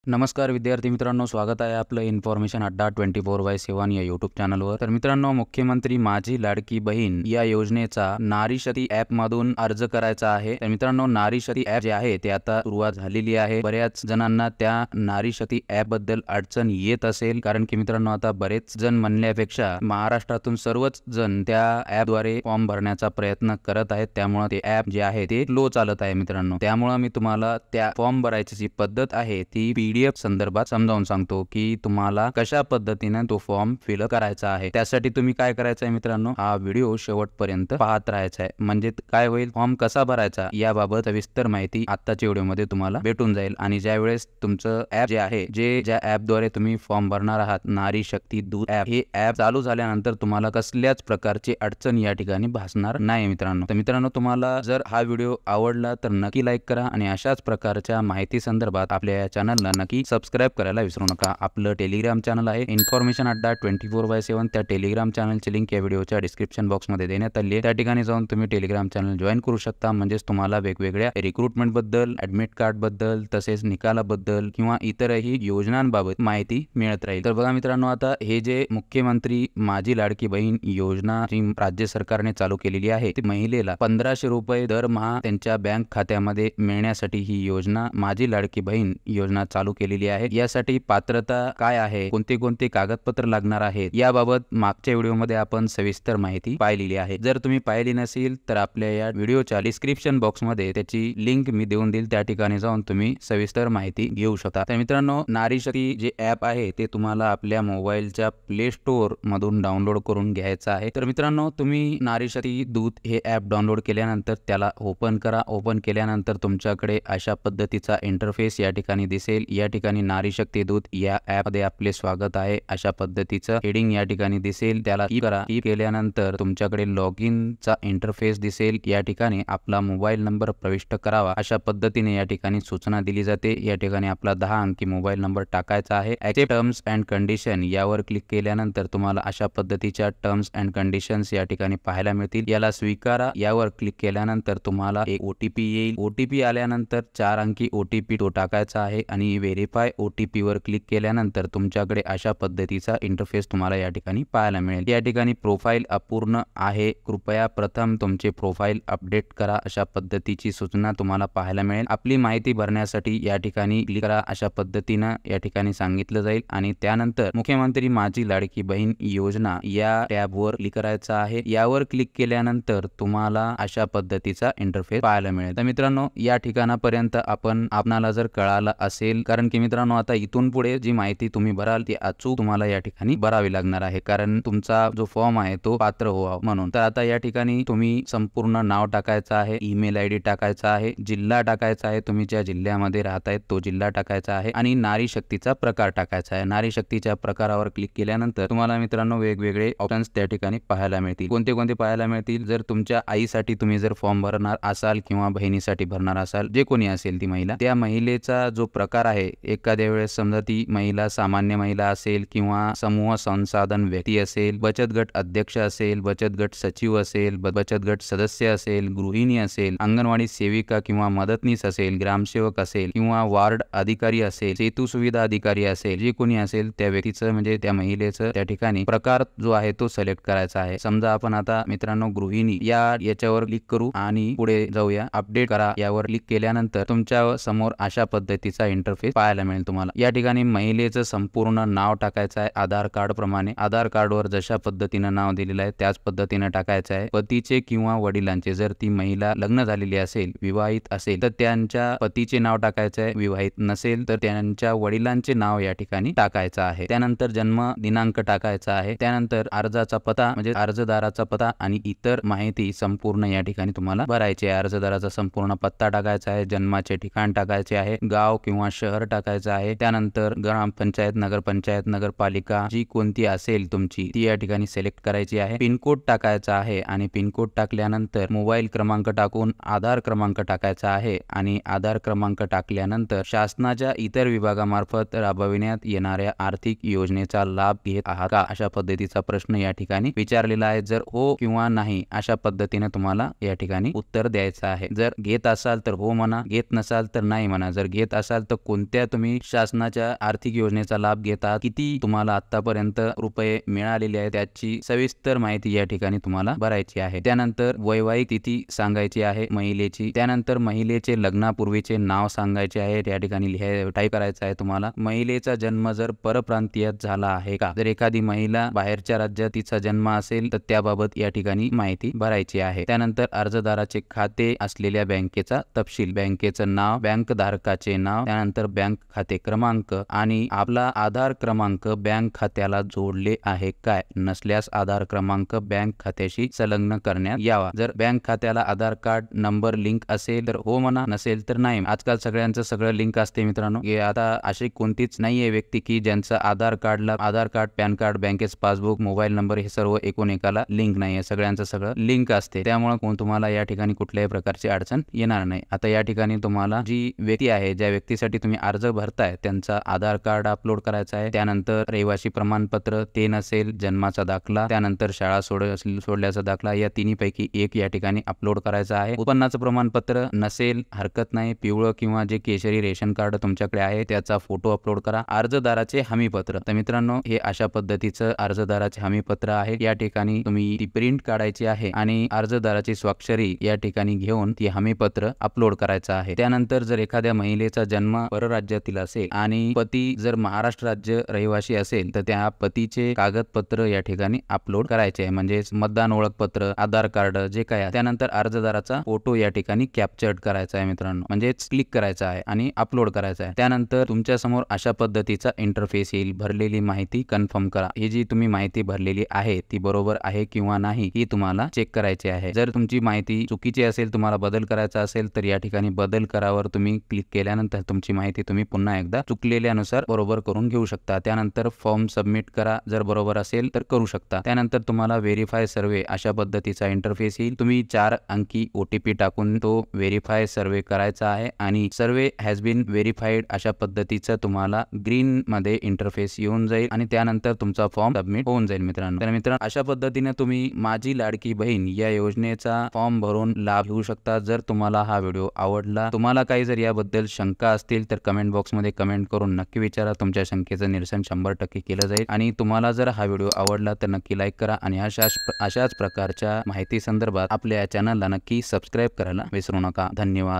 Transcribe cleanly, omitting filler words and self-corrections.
नमस्कार विद्यार्थी मित्रांनो, स्वागत आहे आपलं इन्फॉर्मेशन अड्डा 24/7 या यूट्यूब चॅनलवर। तर मित्रांनो, मुख्यमंत्री माझी लाडकी बहीण या योजनेचा नारी शक्ती ॲप मधून अर्ज करायचा आहे। तर मित्रांनो, नारी शक्ती ॲप जे आहे ते आता सुरुवात झालेली आहे। बऱ्याच जणांना त्या नारी शक्ती ॲप बद्दल अडचण येत असेल, कारण की मित्रांनो आता बरेच जण म्हणण्यापेक्षा महाराष्ट्रातून सर्वच जण त्या ॲपद्वारे फॉर्म भरण्याचा प्रयत्न करत आहेत। त्यामुळे ते ॲप जे आहे ते स्लो चालत आहे मित्रांनो। त्यामुळे मी तुम्हाला त्या फॉर्म भरायची जी पद्धत आहे ती PDF संदर्भात समजावून सांगतो की तुम्हाला कशा पद्धतीने तो फॉर्म फिल करायचा आहे। त्यासाठी तुम्ही काय करायचं आहे मित्रांनो, हा व्हिडिओ शेवटपर्यंत पाहत राहायचा आहे। म्हणजे काय होईल, फॉर्म कसा भरायचा याबाबत सविस्तर माहिती आत्ताच्या व्हिडिओमध्ये तुम्हाला भेटून जाईल। आणि ज्यावेळेस तुमचं ॲप जे आहे, ज्या ॲपद्वारे तुम्ही फॉर्म भरणार आहात, नारी शक्ती दूत ॲप, हे ॲप चालू झाल्यानंतर तुम्हाला कसल्याच प्रकारची अडचण या ठिकाणी भासणार नाही मित्रांनो। तर मित्रांनो, तुम्हाला जर हा व्हिडिओ आवडला तर नक्की लाईक करा आणि अशाच प्रकारच्या माहिती संदर्भात आपल्या या चॅनलला नक्की सबस्क्राइब करायला विसरू नका। आपलं टेलिग्राम चॅनल आहे इन्फॉर्मेशन अड्डा 24/7। त्या टेलिग्राम चॅनलची लिंक या व्हिडिओच्या डिस्क्रिप्शन बॉक्समध्ये देण्यात आली आहे। त्या ठिकाणी जाऊन तुम्ही टेलिग्राम चॅनल जॉईन करू शकता। म्हणजेच तुम्हाला वेगवेगळ्या रिक्रुटमेंट बद्दल, ॲडमिट कार्ड बद्दल, तसेच निकालाबद्दल किंवा इतरही योजनांबाबत माहिती मिळत राहील। तर बघा मित्रांनो, आता हे जे मुख्यमंत्री माझी लाडकी बहीण योजना जी राज्य सरकारने चालू केलेली आहे, ती महिलेला 1500 रुपये दरमहा त्यांच्या बँक खात्यामध्ये मिळण्यासाठी ही योजना माझी लाडकी बहीण योजना चालू केलेली आहे। यासाठी पात्रता काय आहे, कोणते कागदपत्र लागणार आहेत याबाबत मागच्या व्हिडिओमध्ये आपण सविस्तर माहिती पाहिलेली आहे। जर तुम्ही पाहिली नसेल तर आपल्या या व्हिडिओच्या डिस्क्रिप्शन बॉक्समध्ये त्याची लिंक मी देऊन देईल, त्या ठिकाणी जाऊन तुम्ही सविस्तर माहिती घेऊ शकता। तर मित्रांनो, नारी शक्ती जे ॲप आहे ते तुम्हाला आपल्या मोबाईलच्या प्ले स्टोअर मधून डाउनलोड करून घ्यायचं आहे। तर मित्रांनो, तुम्ही नारी शक्ती दूत हे ॲप डाउनलोड केल्यानंतर त्याला ओपन करा। ओपन केल्यानंतर तुमच्याकडे अशा पद्धतीचा इंटरफेस या ठिकाणी दिसेल। या ठिकाणी नारी शक्ती दूत या ॲपमध्ये आपले स्वागत आहे अशा पद्धतीचं हेडिंग या ठिकाणी दिसेल, त्याला क्लिक करा। क्लिक केल्यानंतर तुमच्याकडे लॉग इनचा इंटरफेस दिसेल। या ठिकाणी आपला मोबाईल नंबर प्रविष्ट करावा अशा पद्धतीने या ठिकाणी सूचना दिली जाते। या ठिकाणी आपला 10 अंकी मोबाईल नंबर टाकायचा आहे। ॲक्सेप्ट टर्म्स अँड कंडिशन यावर क्लिक केल्यानंतर तुम्हाला अशा पद्धतीच्या टर्म्स अँड कंडिशन्स या ठिकाणी पाहायला मिळतील। याला स्वीकारा यावर क्लिक केल्यानंतर तुम्हाला एक OTP येईल। OTP आल्यानंतर 4 अंकी OTP तो टाकायचा आहे आणि व्हेरीफाय OTP वर क्लिक केल्यानंतर तुमच्याकडे अशा पद्धतीचा इंटरफेस तुम्हाला या ठिकाणी पाहायला मिळेल। या ठिकाणी प्रोफाईल अपूर्ण आहे, कृपया प्रथम तुमचे प्रोफाईल अपडेट करा अशा पद्धतीची सूचना तुम्हाला पाहायला मिळेल। आपली माहिती भरण्यासाठी या ठिकाणी क्लिक करा अशा पद्धतीने या ठिकाणी सांगितलं जाईल आणि त्यानंतर मुख्यमंत्री माझी लाडकी बहीण योजना या टॅबवर क्लिक करायचं आहे। यावर क्लिक केल्यानंतर तुम्हाला अशा पद्धतीचा इंटरफेस पाहायला मिळेल। तर मित्रांनो, या ठिकाणापर्यंत आपणाला जर कळालं असेल, कारण की मित्रांनो आता इथून पुढे जी माहिती तुम्ही भराल ती अचूक तुम्हाला या ठिकाणी भरावी लागणार आहे, कारण तुमचा जो फॉर्म आहे तो पात्र व्हावा म्हणून। तर आता या ठिकाणी तुम्ही संपूर्ण नाव टाकायचं आहे, ईमेल ID टाकायचा आहे, जिल्हा टाकायचा आहे, तुम्ही ज्या जिल्ह्यामध्ये राहताय तो जिल्हा टाकायचा आहे आणि नारी शक्तीचा प्रकार टाकायचा आहे। नारी शक्तीच्या प्रकारावर क्लिक केल्यानंतर तुम्हाला मित्रांनो वेगवेगळे ऑप्शन्स त्या ठिकाणी पाहायला मिळतील। कोणते पाहायला मिळतील, जर तुमच्या आईसाठी तुम्ही जर फॉर्म भरणार असाल किंवा बहिणीसाठी भरणार असाल, जे कोणी असेल ती महिला, त्या महिलेचा जो प्रकार आहे, एखाद्या वेळेस समजा ती महिला सामान्य महिला असेल किंवा समूह संसाधन व्यक्ती असेल, बचत गट अध्यक्ष असेल, बचत गट सचिव असेल, बचत गट सदस्य असेल, गृहिणी असेल, अंगणवाडी सेविका किंवा मदतनीस असेल, ग्रामसेवक असेल किंवा वार्ड अधिकारी असेल, सेतू सुविधा अधिकारी असेल, जे कोणी असेल त्या व्यक्तीचं म्हणजे त्या महिलेचं त्या ठिकाणी प्रकार जो आहे तो सिलेक्ट करायचा आहे। समजा आपण आता मित्रांनो गृहिणी याच्यावर क्लिक करू आणि पुढे जाऊया। अपडेट करा यावर क्लिक केल्यानंतर तुमच्या समोर अशा पद्धतीचा इंटरफेस पाहायला मिळेल तुम्हाला। या ठिकाणी महिलेचं संपूर्ण नाव टाकायचं आहे आधार कार्ड प्रमाणे। आधार कार्डवर जशा पद्धतीने नाव दिलेलं आहे त्याच पद्धतीने टाकायचं आहे। पतीचे किंवा वडिलांचे, जर ती महिला लग्न झालेली असेल, विवाहित असेल तर त्यांच्या पतीचे नाव टाकायचं आहे, विवाहित नसेल तर त्यांच्या वडिलांचे नाव या ठिकाणी टाकायचं आहे। त्यानंतर जन्म दिनांक टाकायचा आहे। त्यानंतर अर्जाचा पत्ता म्हणजे अर्जदाराचा पत्ता आणि इतर माहिती संपूर्ण या ठिकाणी तुम्हाला भरायची आहे। अर्जदाराचा संपूर्ण पत्ता टाकायचा आहे, जन्माचे ठिकाण टाकायचे आहे, गाव किंवा शहर टाकायचं आहे। त्यानंतर ग्रामपंचायत, नगरपंचायत, नगरपालिका जी कोणती असेल तुमची ती या ठिकाणी सिलेक्ट करायची आहे। पिनकोड टाकायचा आहे आणि पिनकोड टाकल्यानंतर मोबाईल क्रमांक टाकून आधार क्रमांक टाकायचा आहे आणि आधार क्रमांक टाकल्यानंतर शासनाच्या इतर विभागामार्फत राबविण्यात येणाऱ्या आर्थिक योजनेचा लाभ घेत आहात का अशा पद्धतीचा प्रश्न या ठिकाणी विचारलेला आहे। जर हो किंवा नाही अशा पद्धतीने तुम्हाला या ठिकाणी उत्तर द्यायचं आहे। जर घेत असाल तर हो म्हणा, घेत नसाल तर नाही म्हणा। जर घेत असाल तर कोणत्या कोणत्या तुम्ही शासनाच्या आर्थिक योजनेचा लाभ घेता, किती तुम्हाला आतापर्यंत रुपये मिळालेले आहेत त्याची सविस्तर माहिती या ठिकाणी तुम्हाला भरायची आहे। त्यानंतर वैवाहिक तिथी सांगायची आहे महिलेची, त्यानंतर महिलेचे लग्नापूर्वीचे नाव सांगायचे आहे, त्या ठिकाणी टाईप करायचं आहे तुम्हाला। महिलेचा जन्म जर परप्रांतीयात झाला आहे का, जर एखादी महिला बाहेरच्या राज्यात तिचा जन्म असेल तर त्याबाबत या ठिकाणी माहिती भरायची आहे। त्यानंतर अर्जदाराचे खाते असलेल्या बँकेचा तपशील, बँकेचं नाव, बँक धारकाचे नाव, त्यानंतर बँक खाते क्रमांक आणि आपला आधार क्रमांक बँक खात्याला जोडले आहे काय, नसल्यास आधार क्रमांक बँक खात्याशी संलग्न करण्यात यावा। जर बँक खात्याला आधार कार्ड नंबर लिंक असेल तर हो म्हणा, नसेल तर नाही। आजकाल सगळ्यांचं सगळं लिंक असते मित्रांनो, हे आता अशी कोणतीच नाहीये व्यक्ती की ज्यांचं आधार कार्ड, पॅन कार्ड, बँकेचं पासबुक, मोबाईल नंबर हे सर्व एकूण एकाला लिंक नाहीये, सगळ्यांचं सगळं लिंक असते। त्यामुळे तुम्हाला या ठिकाणी कुठल्याही प्रकारची अडचण येणार नाही। आता या ठिकाणी तुम्हाला जी व्यक्ती आहे, ज्या व्यक्तीसाठी तुम्ही अर्ज भरताय त्यांचा आधार कार्ड अपलोड करायचा आहे, त्यानंतर रहिवासी प्रमाणपत्र ते नसेल, जन्माचा दाखला, त्यानंतर शाळा सोडल्याचा दाखला, या तिन्हीपैकी एक या ठिकाणी अपलोड करायचा आहे। उत्पन्नाचं प्रमाणपत्र नसेल हरकत नाही, पिवळं किंवा जे केशरी रेशन कार्ड तुमच्याकडे आहे त्याचा फोटो अपलोड करा। अर्जदाराचे हमीपत्र, तर मित्रांनो हे अशा पद्धतीचं अर्जदाराचे हमीपत्र आहे। या ठिकाणी तुम्ही ती प्रिंट काढायची आहे आणि अर्जदाराची स्वाक्षरी या ठिकाणी घेऊन ती हमीपत्र अपलोड करायचं आहे। त्यानंतर जर एखाद्या महिलेचा जन्म परराज्यातील असेल आणि पती जर महाराष्ट्र राज्य रहिवासी असेल तर त्या पतीचे कागदपत्र या ठिकाणी अपलोड करायचे आहे, म्हणजे मतदान ओळखपत्र, आधार कार्ड जे काय आहे। त्यानंतर अर्जदाराचा फोटो या ठिकाणी कॅप्चर्ड करायचा आहे मित्रांनो, म्हणजे क्लिक करायचा आहे आणि अपलोड करायचा आहे। त्यानंतर तुमच्या समोर अशा पद्धतीचा इंटरफेस येईल, भरलेली माहिती कन्फर्म करा। ही जी तुम्ही माहिती भरलेली आहे ती बरोबर आहे किंवा नाही ही तुम्हाला चेक करायची आहे। जर तुमची माहिती चुकीची असेल, तुम्हाला बदल करायचा असेल तर या ठिकाणी बदल करावर तुम्ही क्लिक केल्यानंतर तुमची माहिती तुम्ही पुन्हा एकदा चुकलेल्यानुसार बरोबर करून घेऊ शकता। त्यानंतर फॉर्म सबमिट करा, जर बरोबर असेल तर करू शकता। त्यानंतर तुम्हाला व्हेरीफाय सर्वे अशा पद्धतीचा इंटरफेस येईल, तुम्ही 4 अंकी OTP टाकून तो व्हेरीफाय सर्वे करायचा आहे आणि सर्वे हॅज बीन व्हेरीफाईड अशा पद्धतीचं तुम्हाला ग्रीन मध्ये इंटरफेस येऊन जाईल आणि त्यानंतर तुमचा फॉर्म सबमिट होऊन जाईल मित्रांनो। तर मित्रांनो अशा पद्धतीने तुम्ही माझी लाडकी बहीण या योजनेचा फॉर्म भरून लाभ घेऊ शकता। जर तुम्हाला हा व्हिडिओ आवडला, तुम्हाला काही जर याबद्दल शंका असतील तर कमेंट बॉक्समध्ये कमेंट करून नक्की विचारा, तुमच्या शंकेचं निरसन 100% केलं जाईल। आणि तुम्हाला जर हा व्हिडिओ आवडला तर नक्की लाईक करा आणि अशाच प्रकारच्या माहिती संदर्भात आपल्या चॅनलला नक्की सबस्क्राईब करायला विसरू नका। धन्यवाद।